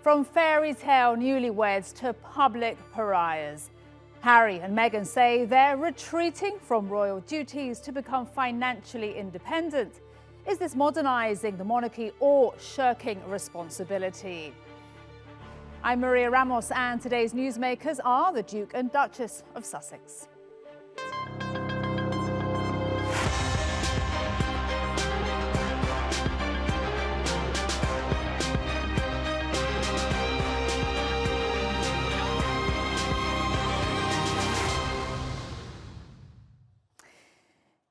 From fairy tale newlyweds to public pariahs, Harry and Meghan say they're retreating from royal duties to become financially independent. Is this modernising the monarchy or shirking responsibility? I'm Maria Ramos, and today's newsmakers are the Duke and Duchess of Sussex.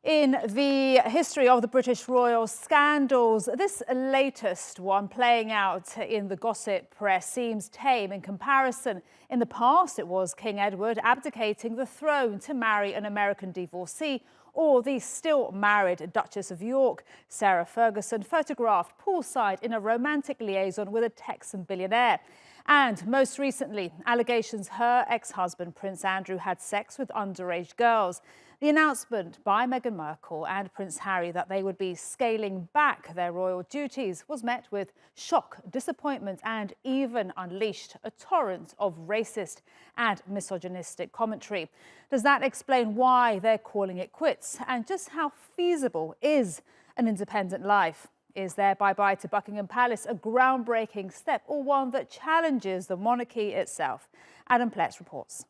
In the history of the British royal scandals, this latest one playing out in the gossip press seems tame in comparison. In the past, it was King Edward abdicating the throne to marry an American divorcee, or the still married Duchess of York, Sarah Ferguson, photographed poolside in a romantic liaison with a Texan billionaire. And most recently, allegations her ex-husband Prince Andrew had sex with underage girls. The announcement by Meghan Markle and Prince Harry that they would be scaling back their royal duties was met with shock, disappointment, and even unleashed a torrent of racist and misogynistic commentary. Does that explain why they're calling it quits? And just how feasible is an independent life? Is their bye-bye to Buckingham Palace a groundbreaking step, or one that challenges the monarchy itself? Adam Pletz reports.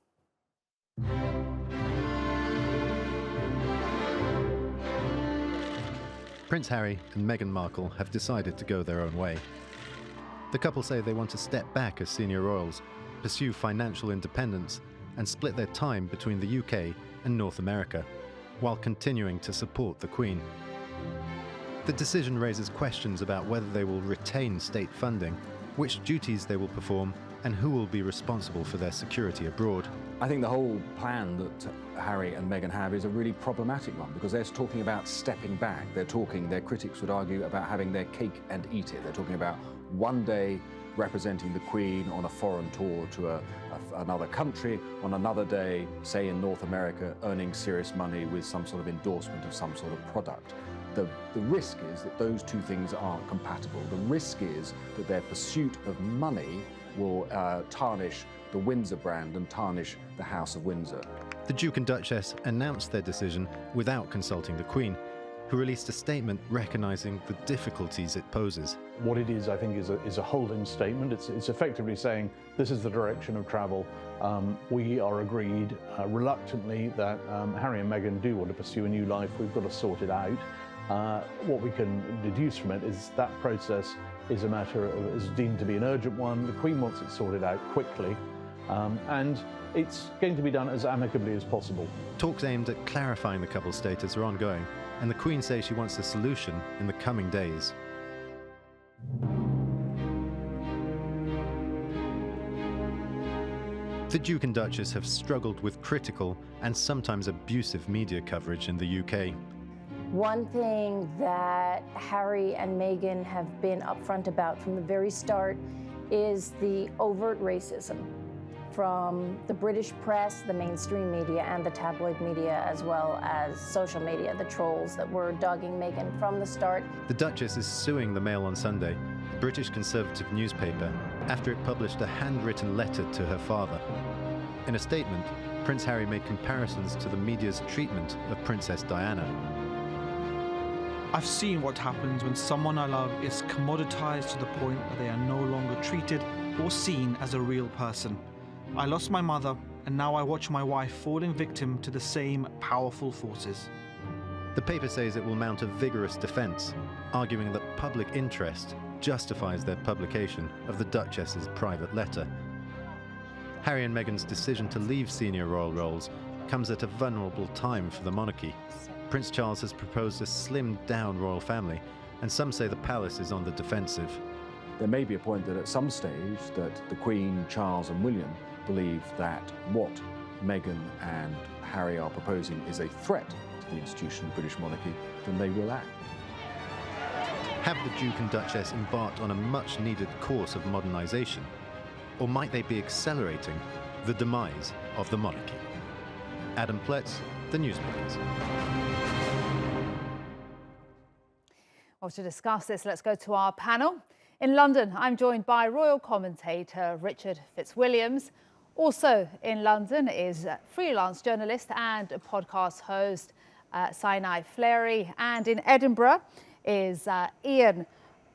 Prince Harry and Meghan Markle have decided to go their own way. The couple say they want to step back as senior royals, pursue financial independence, and split their time between the UK and North America, while continuing to support the Queen. The decision raises questions about whether they will retain state funding, which duties they will perform, and who will be responsible for their security abroad. I think the whole plan that Harry and Meghan have is a really problematic one, because they're talking about stepping back. Their critics would argue, about having their cake and eat it. They're talking about one day representing the Queen on a foreign tour to another country, on another day, say in North America, earning serious money with some sort of endorsement of some sort of product. The risk is that those two things aren't compatible. The risk is that their pursuit of money will tarnish the Windsor brand and tarnish the House of Windsor. The Duke and Duchess announced their decision without consulting the Queen, who released a statement recognising the difficulties it poses. What it is, I think, is a holding statement. It's effectively saying this is the direction of travel. We are agreed reluctantly that Harry and Meghan do want to pursue a new life. We've got to sort it out. What we can deduce from it is that process is a matter of, is deemed to be an urgent one. The Queen wants it sorted out quickly, and it's going to be done as amicably as possible. Talks aimed at clarifying the couple's status are ongoing, and the Queen says she wants a solution in the coming days. The Duke and Duchess have struggled with critical and sometimes abusive media coverage in the UK. One thing that Harry and Meghan have been upfront about from the very start is the overt racism from the British press, the mainstream media, and the tabloid media, as well as social media, the trolls that were dogging Meghan from the start. The Duchess is suing the Mail on Sunday, the British conservative newspaper, after it published a handwritten letter to her father. In a statement, Prince Harry made comparisons to the media's treatment of Princess Diana. I've seen what happens when someone I love is commoditized to the point where they are no longer treated or seen as a real person. I lost my mother, and now I watch my wife falling victim to the same powerful forces. The paper says it will mount a vigorous defence, arguing that public interest justifies their publication of the Duchess's private letter. Harry and Meghan's decision to leave senior royal roles comes at a vulnerable time for the monarchy. Prince Charles has proposed a slimmed-down royal family, and some say the palace is on the defensive. There may be a point that at some stage that the Queen, Charles and William believe that what Meghan and Harry are proposing is a threat to the institution of British monarchy, then they will act. Have the Duke and Duchess embarked on a much-needed course of modernisation? Or might they be accelerating the demise of the monarchy? Adam Pletz, the newsmakers. Well, to discuss this, let's go to our panel. In London, I'm joined by royal commentator Richard Fitzwilliams. Also in London is freelance journalist and podcast host Sinai Fleary. And in Edinburgh is Iain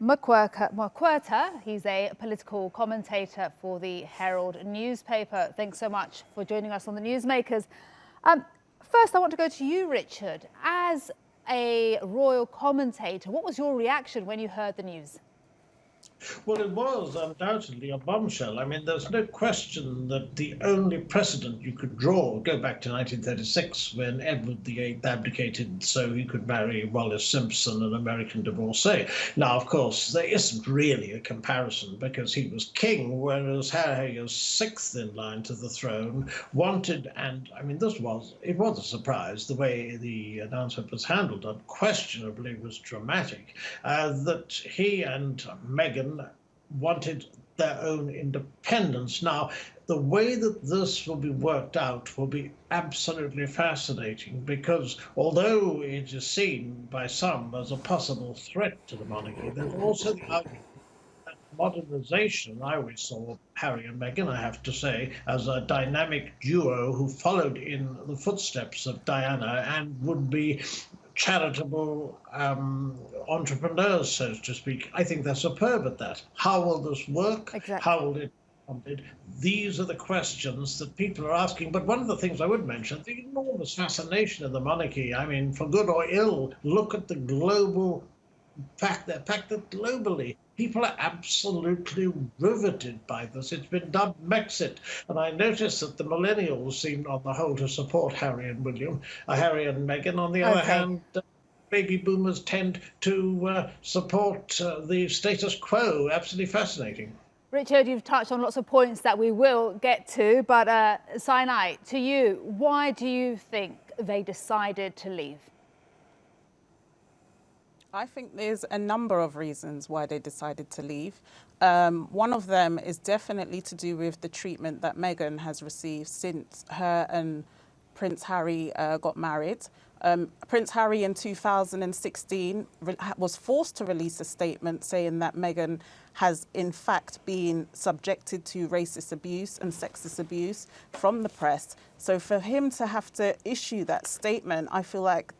Macwhirter. He's a political commentator for the Herald newspaper. Thanks so much for joining us on the Newsmakers. First, I want to go to you, Richard. As a royal commentator, what was your reaction when you heard the news? Well, it was undoubtedly a bombshell. I mean, there's no question that the only precedent you could draw, go back to 1936, when Edward VIII abdicated so he could marry Wallis Simpson, an American divorcee. Now, of course, there isn't really a comparison because he was king, whereas Harry is sixth in line to the throne, wanted, and I mean, it was a surprise. The way the announcement was handled unquestionably was dramatic, that he and Meghan wanted their own independence. Now, the way that this will be worked out will be absolutely fascinating because although it is seen by some as a possible threat to the monarchy, there's also the argument that modernisation. I always saw Harry and Meghan, I have to say, as a dynamic duo who followed in the footsteps of Diana and would be charitable entrepreneurs, so to speak. I think they're superb at that. How will this work? Exactly. How will it be funded? These are the questions that people are asking. But one of the things I would mention, the enormous fascination of the monarchy. I mean, for good or ill, look at the global fact that globally people are absolutely riveted by this. It's been dubbed Brexit, and I noticed that the millennials seem, on the whole, to support Harry and Meghan. On the other hand, baby boomers tend to support the status quo. Absolutely fascinating. Richard, you've touched on lots of points that we will get to, but Sinai, to you, why do you think they decided to leave? I think there's a number of reasons why they decided to leave. One of them is definitely to do with the treatment that Meghan has received since her and Prince Harry got married. Prince Harry in 2016 was forced to release a statement saying that Meghan has in fact been subjected to racist abuse and sexist abuse from the press. So for him to have to issue that statement, I feel like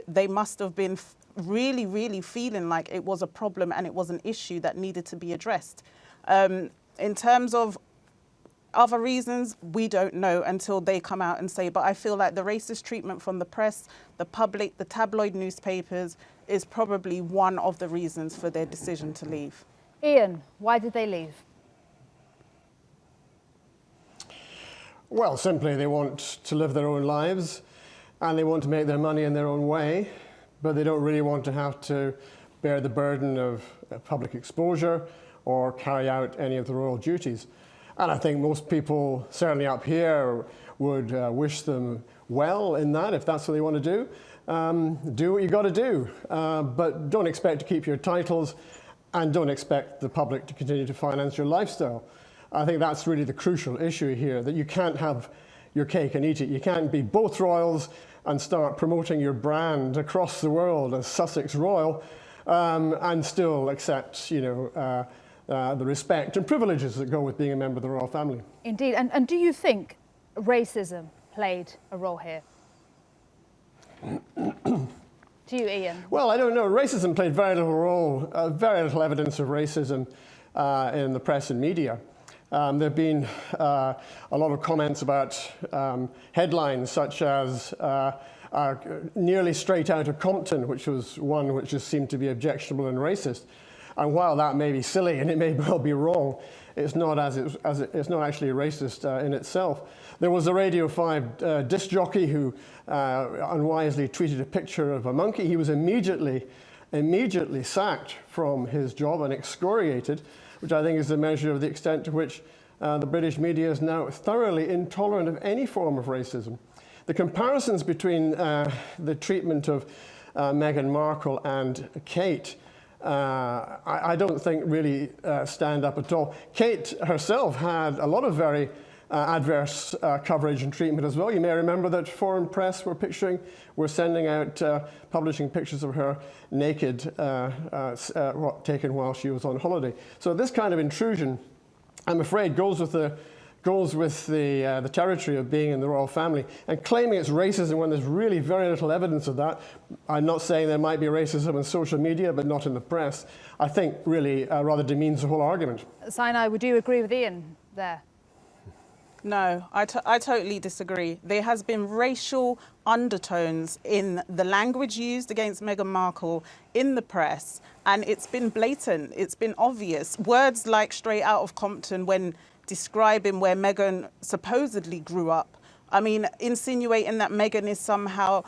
they must have been really, really feeling like it was a problem and it was an issue that needed to be addressed. In terms of other reasons, we don't know until they come out and say, but I feel like the racist treatment from the press, the public, the tabloid newspapers is probably one of the reasons for their decision to leave. Iain, why did they leave? Well, simply they want to live their own lives and they want to make their money in their own way, but they don't really want to have to bear the burden of public exposure or carry out any of the royal duties. And I think most people, certainly up here, would wish them well in that, if that's what they want to do. Do what you got to do, but don't expect to keep your titles and don't expect the public to continue to finance your lifestyle. I think that's really the crucial issue here, that you can't have your cake and eat it. You can't be both royals and start promoting your brand across the world as Sussex Royal and still accept, the respect and privileges that go with being a member of the royal family. Indeed. And do you think racism played a role here? To you, Iain. Well, I don't know. Racism played very little role, very little evidence of racism in the press and media. There have been a lot of comments about headlines such as nearly straight out of Compton, which was one which just seemed to be objectionable and racist. And while that may be silly and it may well be wrong, it's not it's not actually racist in itself. There was a Radio 5 disc jockey who unwisely tweeted a picture of a monkey. He was immediately sacked from his job and excoriated, which I think is a measure of the extent to which the British media is now thoroughly intolerant of any form of racism. The comparisons between the treatment of Meghan Markle and Kate, I don't think really stand up at all. Kate herself had a lot of very adverse coverage and treatment as well. You may remember that foreign press were sending out, publishing pictures of her naked, taken while she was on holiday. So this kind of intrusion, I'm afraid, goes with the territory of being in the royal family, and claiming it's racism when there's really very little evidence of that. I'm not saying there might be racism in social media, but not in the press. I think really rather demeans the whole argument. Sinai, would you agree with Iain there? No, I totally disagree. There has been racial undertones in the language used against Meghan Markle in the press, and it's been blatant, it's been obvious. Words like straight out of Compton when describing where Meghan supposedly grew up. I mean, insinuating that Meghan is somehow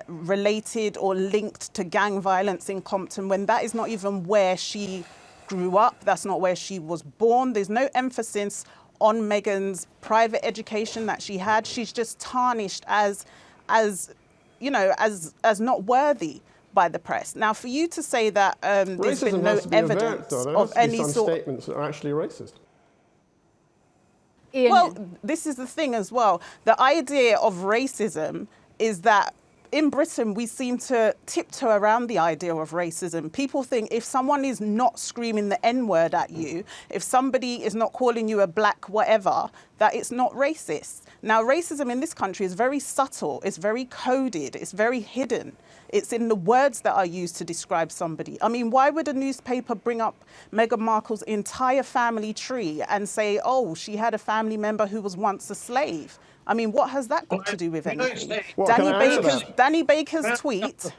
related or linked to gang violence in Compton when that is not even where she grew up, that's not where she was born. There's no emphasis on Meghan's private education that she had. She's just tarnished as not worthy by the press. Now, for you to say that there's been no evidence of any sort of statements that are actually racist. Iain. Well, this is the thing as well. The idea of racism is that in Britain, we seem to tiptoe around the idea of racism. People think if someone is not screaming the N-word at you, if somebody is not calling you a black whatever, that it's not racist. Now, racism in this country is very subtle, it's very coded, it's very hidden. It's in the words that are used to describe somebody. I mean, why would a newspaper bring up Meghan Markle's entire family tree and say, oh, she had a family member who was once a slave? I mean, what has that got to do with anything? Danny Baker's tweet.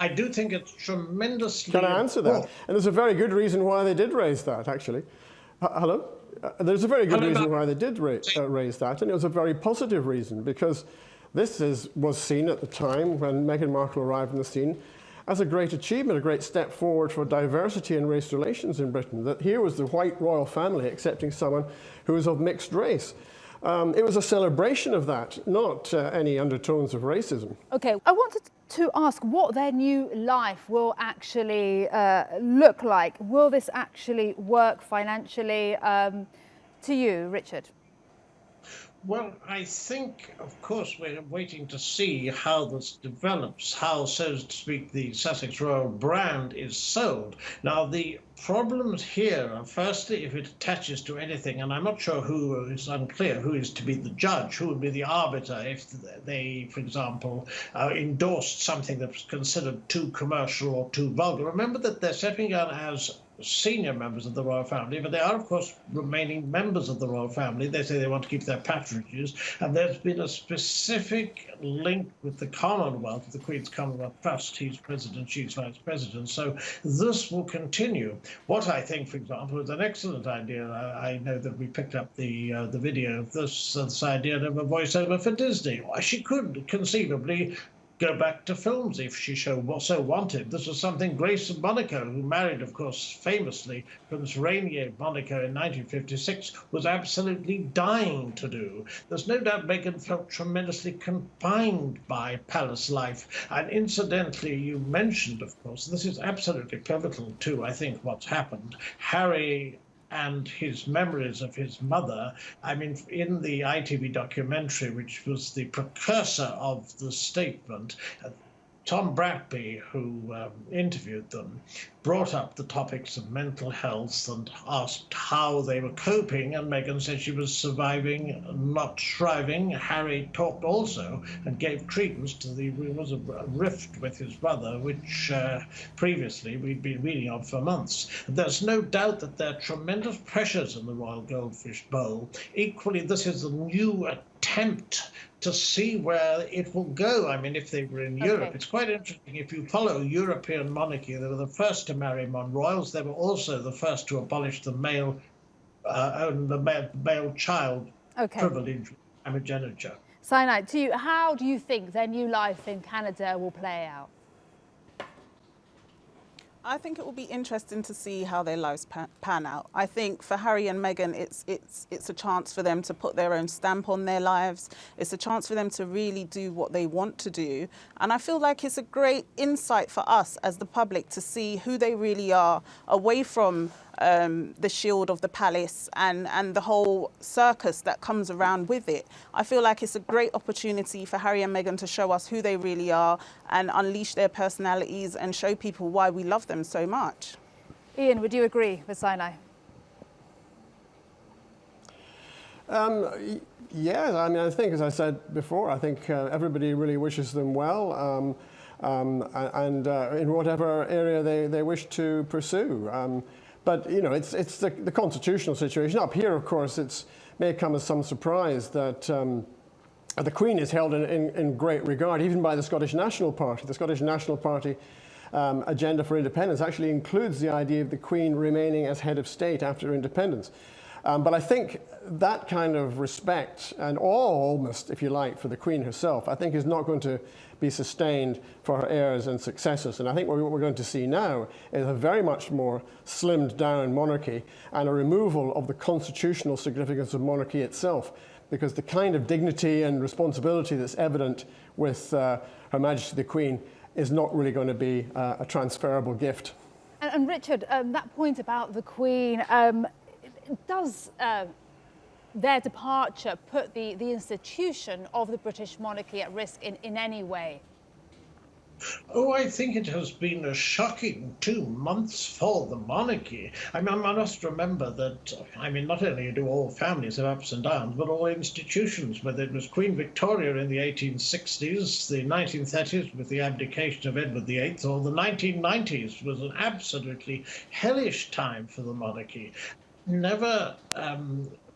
I do think it's tremendously... Can I answer that? And there's a very good reason why they did raise that, actually. Hello? There's a very good reason why they did raise that, and it was a very positive reason, because this was seen at the time when Meghan Markle arrived on the scene as a great achievement, a great step forward for diversity in race relations in Britain, that here was the white royal family accepting someone who was of mixed race. It was a celebration of that, not any undertones of racism. OK, I wanted to ask what their new life will actually look like. Will this actually work financially? To you, Richard? Well, I think, of course, we're waiting to see how this develops, how, so to speak, the Sussex Royal brand is sold. Now, the problems here are, firstly, if it attaches to anything, and I'm not sure who, it's unclear who is to be the judge, who would be the arbiter if they, for example, endorsed something that was considered too commercial or too vulgar. Remember that they're stepping down as senior members of the royal family, but they are, of course, remaining members of the royal family. They say they want to keep their patronages, and there's been a specific link with the Commonwealth, the Queen's Commonwealth Trust. He's president, she's vice president, so this will continue. What I think, for example, is an excellent idea. I know that we picked up the video of this idea of a voiceover for Disney. Well, she could conceivably go back to films if she so wanted. This was something Grace of Monaco, who married, of course, famously Prince Rainier of Monaco in 1956, was absolutely dying to do. There's no doubt Meghan felt tremendously confined by palace life. And incidentally, you mentioned, of course, this is absolutely pivotal to, I think, what's happened. Harry and his memories of his mother. I mean, in the ITV documentary, which was the precursor of the statement, Tom Bradby, who interviewed them, brought up the topics of mental health and asked how they were coping, and Meghan said she was surviving, not thriving. Harry talked also and gave credence to the rumours of a rift with his brother, which previously we'd been reading of for months. There's no doubt that there are tremendous pressures in the Royal Goldfish Bowl. Equally, this is a new attempt to see where it will go. I mean, if they were in Europe, it's quite interesting. If you follow European monarchy, they were the first to marry Monroyals. They were also the first to abolish the male child privilege primogeniture. Sinai, to you, how do you think their new life in Canada will play out? I think it will be interesting to see how their lives pan out. I think for Harry and Meghan, it's a chance for them to put their own stamp on their lives. It's a chance for them to really do what they want to do. And I feel like it's a great insight for us as the public to see who they really are away from the shield of the palace and the whole circus that comes around with it. I feel like it's a great opportunity for Harry and Meghan to show us who they really are and unleash their personalities and show people why we love them so much. Iain, would you agree with Sinai? Yeah, I mean, I think, as I said before, I think everybody really wishes them well, and in whatever area they wish to pursue. But, you know, it's the constitutional situation. Up here, of course, it may come as some surprise that the Queen is held in great regard, even by the Scottish National Party. The Scottish National Party agenda for independence actually includes the idea of the Queen remaining as head of state after independence. But I think that kind of respect and almost, if you like, for the Queen herself, I think is not going to be sustained for her heirs and successors. And I think what we're going to see now is a very much more slimmed down monarchy and a removal of the constitutional significance of monarchy itself, because the kind of dignity and responsibility that's evident with Her Majesty the Queen is not really going to be a transferable gift. And Richard, that point about the Queen, does their departure put the institution of the British monarchy at risk in any way? Oh, I think it has been a shocking 2 months for the monarchy. I mean, I must remember that, I mean, not only do all families have ups and downs, but all institutions, whether it was Queen Victoria in the 1860s, the 1930s with the abdication of Edward VIII, or the 1990s was an absolutely hellish time for the monarchy. Never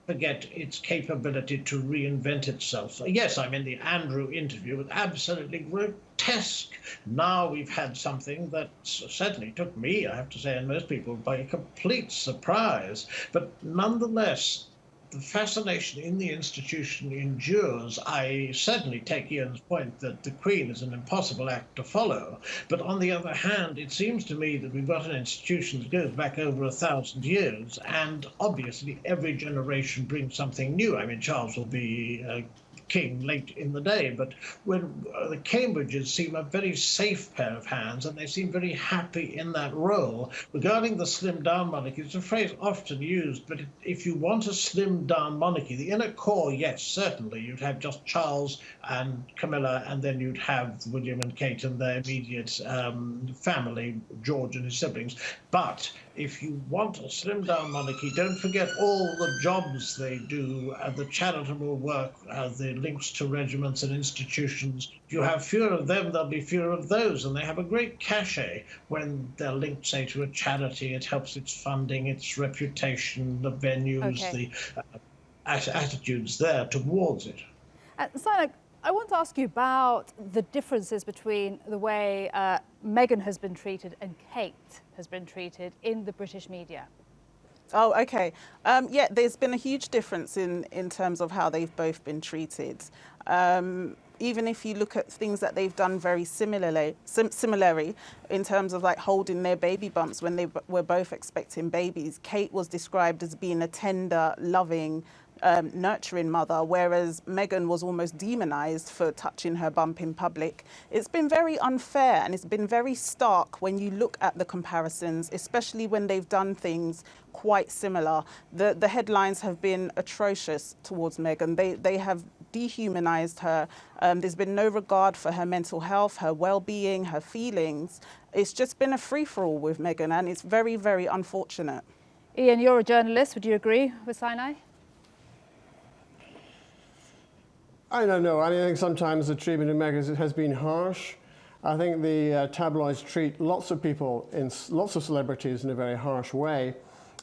forget its capability to reinvent itself. Yes, I mean, the Andrew interview was absolutely grotesque. Now we've had something that certainly took me, I have to say, and most people, by a complete surprise. But nonetheless, the fascination in the institution endures. I certainly take Ian's point that the Queen is an impossible act to follow. But on the other hand, it seems to me that we've got an institution that goes back over 1,000 years, and obviously every generation brings something new. I mean, Charles will be king late in the day, but when the Cambridges seem a very safe pair of hands, and they seem very happy in that role. Regarding the slimmed down monarchy, it's a phrase often used, but if you want a slimmed down monarchy, the inner core, yes, certainly, you'd have just Charles and Camilla, and then you'd have William and Kate and their immediate family, George and his siblings. But if you want a slimmed down monarchy, don't forget all the jobs they do, the charitable work, the links to regiments and institutions. If you have fewer of them, there'll be fewer of those, and they have a great cachet when they're linked, say, to a charity. It helps its funding, its reputation, the venues, the attitudes there towards it. Sinai, I want to ask you about the differences between the way Meghan has been treated and Kate has been treated in the British media. Oh, okay. Yeah, there's been a huge difference in terms of how they've both been treated. Even if you look at things that they've done very similarly in terms of like holding their baby bumps when they were both expecting babies. Kate was described as being a tender, loving, nurturing mother, whereas Meghan was almost demonized for touching her bump in public. It's been very unfair, and it's been very stark when you look at the comparisons, especially when they've done things quite similar. The headlines have been atrocious towards Meghan. They have dehumanized her. There's been no regard for her mental health, her well-being, her feelings. It's just been a free-for-all with Meghan, and it's very, very unfortunate. Iain, you're a journalist. Would you agree with Sinai? I don't know. I think sometimes the treatment of Meghan has been harsh. I think the tabloids treat lots of people, lots of celebrities, in a very harsh way.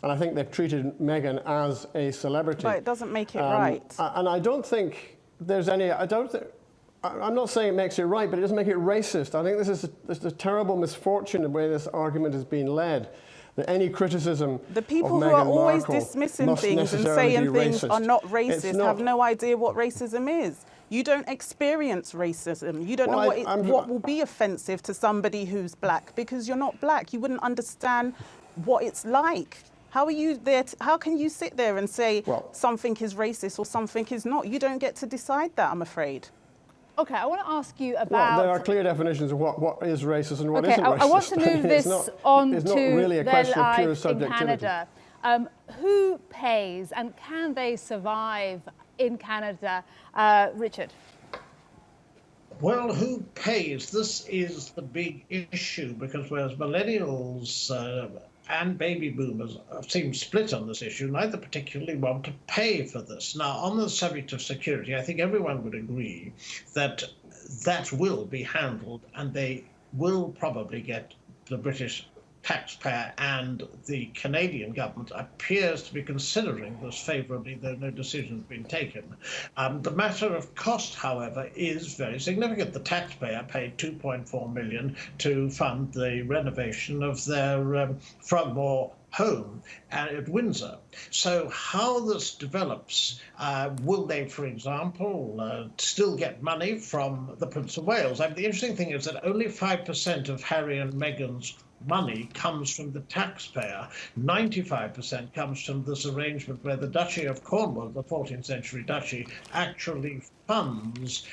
And I think they've treated Meghan as a celebrity. But it doesn't make it right. And I don't think there's any, I'm not saying it makes it right, but it doesn't make it racist. I think this is a terrible misfortune the way this argument has been led. That any criticism the people of who Meghan are always Markle dismissing things and saying things are not racist have no idea what racism is. You don't experience racism. You don't know what will be offensive to somebody who's black, because you're not black. You wouldn't understand what it's like. How are you there? How can you sit there and say something is racist or something is not? You don't get to decide that, I'm afraid. OK, I want to ask you about... Well, there are clear definitions of what is racist and what isn't racist. I want to move this on it's to not really a question of pure in subjectivity. Canada. Who pays and can they survive in Canada? Richard? Well, who pays? This is the big issue, because whereas millennials and baby boomers seem split on this issue, neither particularly want to pay for this. Now, on the subject of security, I think everyone would agree that that will be handled, and they will probably get the British taxpayer, and the Canadian government appears to be considering this favourably, though no decision has been taken. The matter of cost, however, is very significant. The taxpayer paid $2.4 million to fund the renovation of their Frogmore home at Windsor. So how this develops, will they, for example, still get money from the Prince of Wales? The interesting thing is that only 5% of Harry and Meghan's money comes from the taxpayer. 95% comes from this arrangement where the Duchy of Cornwall, the 14th century duchy, actually funds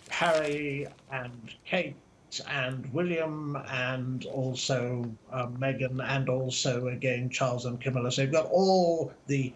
Harry and Kate and William and also Meghan and also again Charles and Camilla. So you've got all the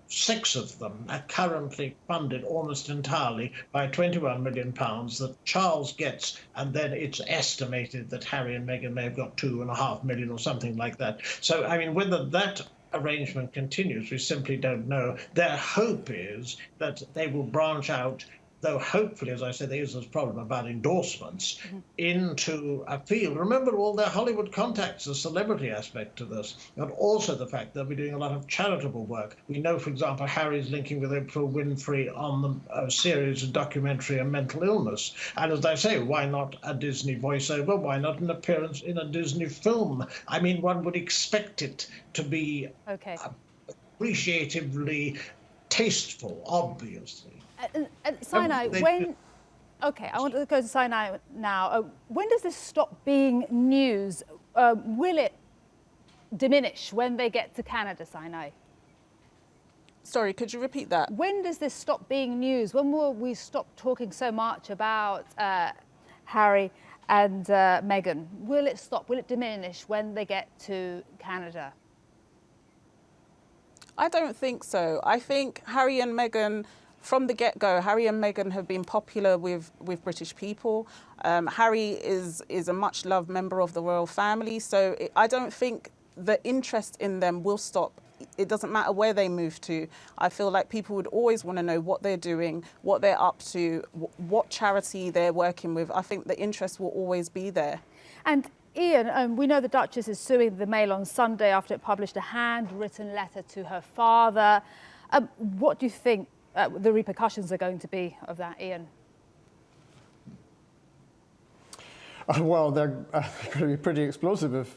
6 of them are currently funded almost entirely by £21 million that Charles gets, and then it's estimated that Harry and Meghan may have got $2.5 million or something like that. So, I mean, whether that arrangement continues, we simply don't know. Their hope is that they will branch out, though hopefully, as I said, there is this problem about endorsements, into a field. Remember all their Hollywood contacts, the celebrity aspect to this, and also the fact they'll be doing a lot of charitable work. We know, for example, Harry's linking with Oprah Winfrey on the series of documentary on mental illness. And as I say, why not a Disney voiceover? Why not an appearance in a Disney film? I mean, one would expect it to be appreciatively tasteful, obviously. Sinai, I want to go to Sinai now. When does this stop being news? Will it diminish when they get to Canada, Sinai? Sorry, could you repeat that? When does this stop being news? When will we stop talking so much about Harry and Meghan? Will it stop? Will it diminish when they get to Canada? I don't think so. I think Harry and Meghan, from the get-go, Harry and Meghan have been popular with British people. Harry is a much-loved member of the royal family, so I don't think the interest in them will stop. It doesn't matter where they move to. I feel like people would always want to know what they're doing, what they're up to, what charity they're working with. I think the interest will always be there. And Iain, we know the Duchess is suing the Mail on Sunday after it published a handwritten letter to her father. What do you think the repercussions are going to be of that, Iain? Well, they're going to be pretty explosive if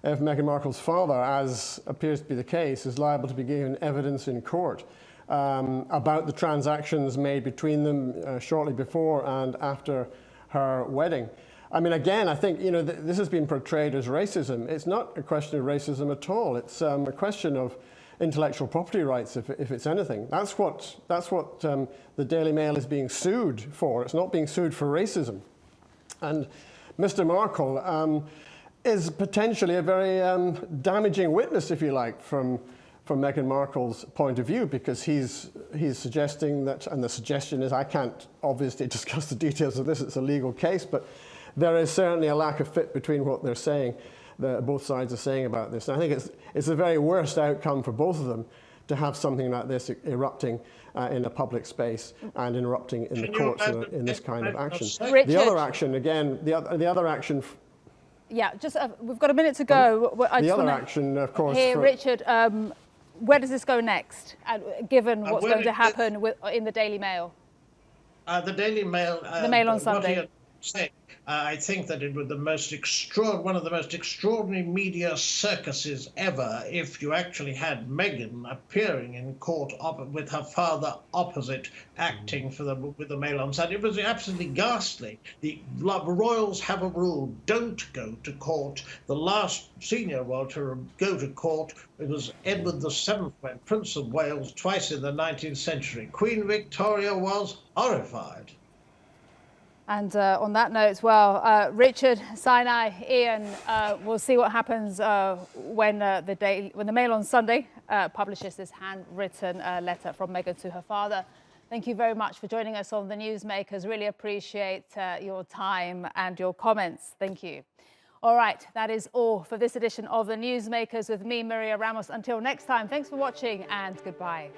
Meghan Markle's father, as appears to be the case, is liable to be given evidence in court about the transactions made between them shortly before and after her wedding. I mean, again, I think, you know, this has been portrayed as racism. It's not a question of racism at all. It's a question of intellectual property rights, if it's anything. That's what the Daily Mail is being sued for. It's not being sued for racism. And Mr. Markle is potentially a very damaging witness, if you like, from Meghan Markle's point of view, because he's suggesting that, and the suggestion is, I can't obviously discuss the details of this, it's a legal case, but there is certainly a lack of fit between what they're saying, both sides are saying about this. And I think it's the very worst outcome for both of them to have something like this erupting in a public space and erupting in the courts in this kind of action. Richard. The other action, again, the other action... Yeah, just we've got a minute to go. The other action, of course... Here, Richard, where does this go next, given what's going to happen in the Daily Mail? The Daily Mail... the Mail on Sunday. I think that it was one of the most extraordinary media circuses ever if you actually had Meghan appearing in court with her father opposite, acting with the Mail on Sunday. It was absolutely ghastly. The royals have a rule: don't go to court. The last senior royal to go to court, it was Edward VII, Prince of Wales, twice in the 19th century. Queen Victoria was horrified. And on that note, well, Richard, Sinai, Iain, we'll see what happens when the Mail on Sunday publishes this handwritten letter from Meghan to her father. Thank you very much for joining us on The Newsmakers. Really appreciate your time and your comments. Thank you. All right, that is all for this edition of The Newsmakers with me, Maria Ramos. Until next time, thanks for watching and goodbye.